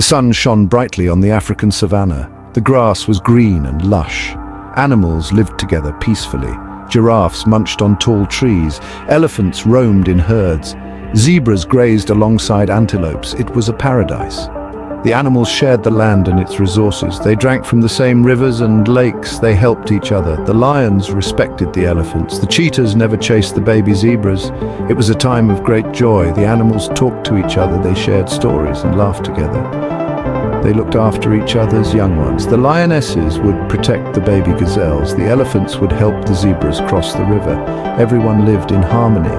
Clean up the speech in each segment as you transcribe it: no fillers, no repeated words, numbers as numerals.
The sun shone brightly on the African savannah. The grass was green and lush. Animals lived together peacefully. Giraffes munched on tall trees. Elephants roamed in herds. Zebras grazed alongside antelopes. It was a paradise. The animals shared the land and its resources. They drank from the same rivers and lakes. They helped each other. The lions respected the elephants. The cheetahs never chased the baby zebras. It was a time of great joy. The animals talked to each other. They shared stories and laughed together. They looked after each other's young ones. The lionesses would protect the baby gazelles. The elephants would help the zebras cross the river. Everyone lived in harmony.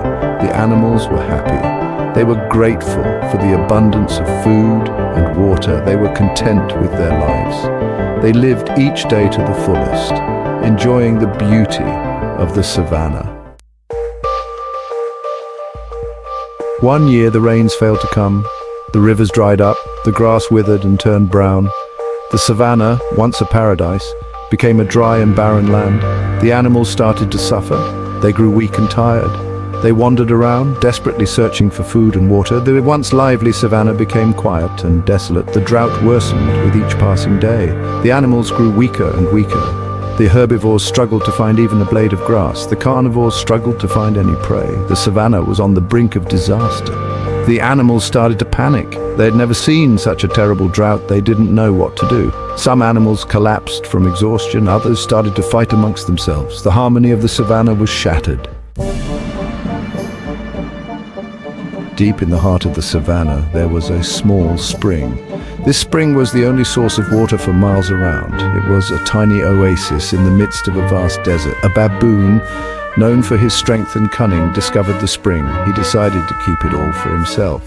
The animals were happy. They were grateful for the abundance of food and water. They were content with their lives. They lived each day to the fullest, enjoying the beauty of the savannah. One year the rains failed to come. The rivers dried up, the grass withered and turned brown. The savannah, once a paradise, became a dry and barren land. The animals started to suffer. They grew weak and tired. They wandered around, desperately searching for food and water. The once lively savannah became quiet and desolate. The drought worsened with each passing day. The animals grew weaker and weaker. The herbivores struggled to find even a blade of grass. The carnivores struggled to find any prey. The savannah was on the brink of disaster. The animals started to panic. They had never seen such a terrible drought. They didn't know what to do. Some animals collapsed from exhaustion. Others started to fight amongst themselves. The harmony of the savannah was shattered. Deep in the heart of the savannah, there was a small spring. This spring was the only source of water for miles around. It was a tiny oasis in the midst of a vast desert. A baboon, known for his strength and cunning, discovered the spring. He decided to keep it all for himself.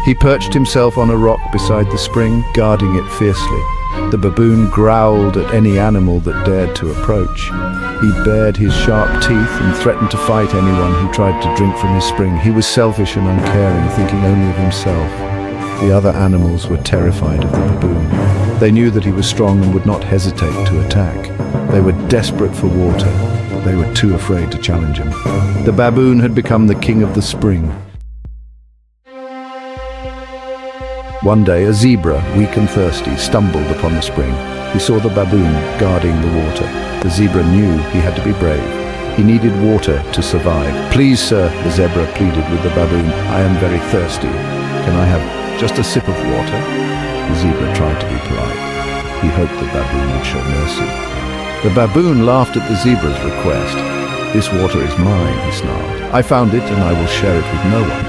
He perched himself on a rock beside the spring, guarding it fiercely. The baboon growled at any animal that dared to approach. He bared his sharp teeth and threatened to fight anyone who tried to drink from his spring. He was selfish and uncaring, thinking only of himself. The other animals were terrified of the baboon. They knew that he was strong and would not hesitate to attack. They were desperate for water, but they were too afraid to challenge him. The baboon had become the king of the spring. One day, a zebra, weak and thirsty, stumbled upon the spring. He saw the baboon guarding the water. The zebra knew he had to be brave. He needed water to survive. "Please, sir," the zebra pleaded with the baboon, "I am very thirsty. Can I have just a sip of water?" The zebra tried to be polite. He hoped the baboon would show mercy. The baboon laughed at the zebra's request. "This water is mine," he snarled. "I found it and I will share it with no one."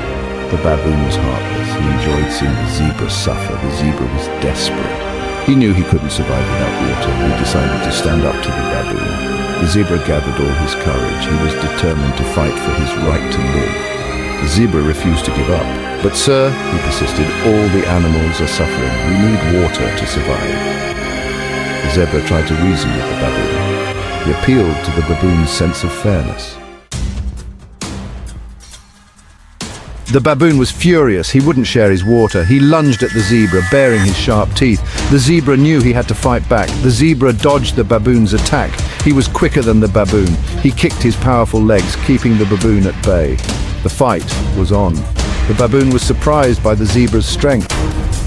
The baboon was heartless. He enjoyed seeing the zebra suffer. The zebra was desperate. He knew he couldn't survive without water. He decided to stand up to the baboon. The zebra gathered all his courage. He was determined to fight for his right to live. The zebra refused to give up. "But sir," he persisted, "all the animals are suffering. We need water to survive." The zebra tried to reason with the baboon. He appealed to the baboon's sense of fairness. The baboon was furious. He wouldn't share his water. He lunged at the zebra, baring his sharp teeth. The zebra knew he had to fight back. The zebra dodged the baboon's attack. He was quicker than the baboon. He kicked his powerful legs, keeping the baboon at bay. The fight was on. The baboon was surprised by the zebra's strength.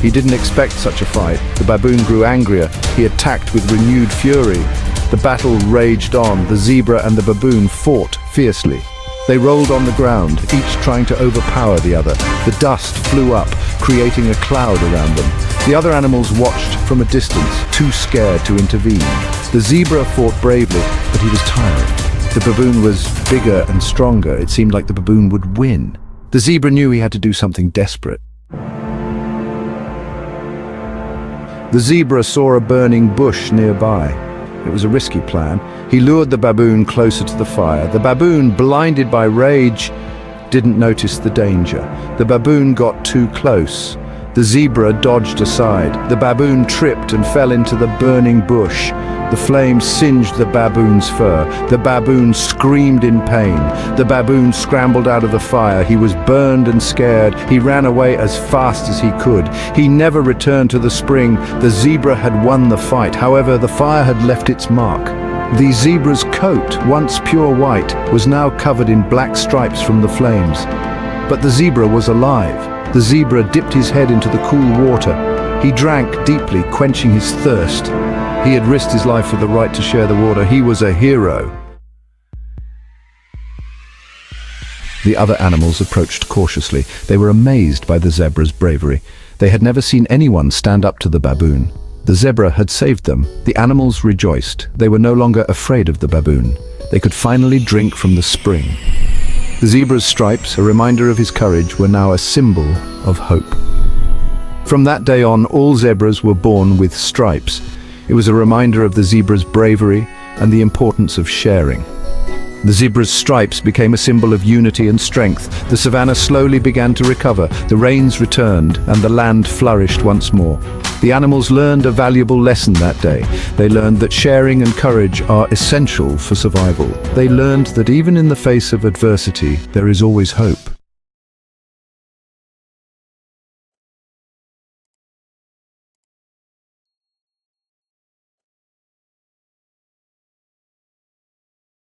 He didn't expect such a fight. The baboon grew angrier. He attacked with renewed fury. The battle raged on. The zebra and the baboon fought fiercely. They rolled on the ground, each trying to overpower the other. The dust flew up, creating a cloud around them. The other animals watched from a distance, too scared to intervene. The zebra fought bravely, but he was tired. The baboon was bigger and stronger. It seemed like the baboon would win. The zebra knew he had to do something desperate. The zebra saw a burning bush nearby. It was a risky plan. He lured the baboon closer to the fire. The baboon, blinded by rage, didn't notice the danger. The baboon got too close. The zebra dodged aside. The baboon tripped and fell into the burning bush. The flames singed the baboon's fur. The baboon screamed in pain. The baboon scrambled out of the fire. He was burned and scared. He ran away as fast as he could. He never returned to the spring. The zebra had won the fight. However, the fire had left its mark. The zebra's coat, once pure white, was now covered in black stripes from the flames. But the zebra was alive. The zebra dipped his head into the cool water. He drank deeply, quenching his thirst. He had risked his life for the right to share the water. He was a hero. The other animals approached cautiously. They were amazed by the zebra's bravery. They had never seen anyone stand up to the baboon. The zebra had saved them. The animals rejoiced. They were no longer afraid of the baboon. They could finally drink from the spring. The zebra's stripes, a reminder of his courage, were now a symbol of hope. From that day on, all zebras were born with stripes. It was a reminder of the zebra's bravery and the importance of sharing. The zebra's stripes became a symbol of unity and strength. The savannah slowly began to recover, the rains returned, and the land flourished once more. The animals learned a valuable lesson that day. They learned that sharing and courage are essential for survival. They learned that even in the face of adversity, there is always hope.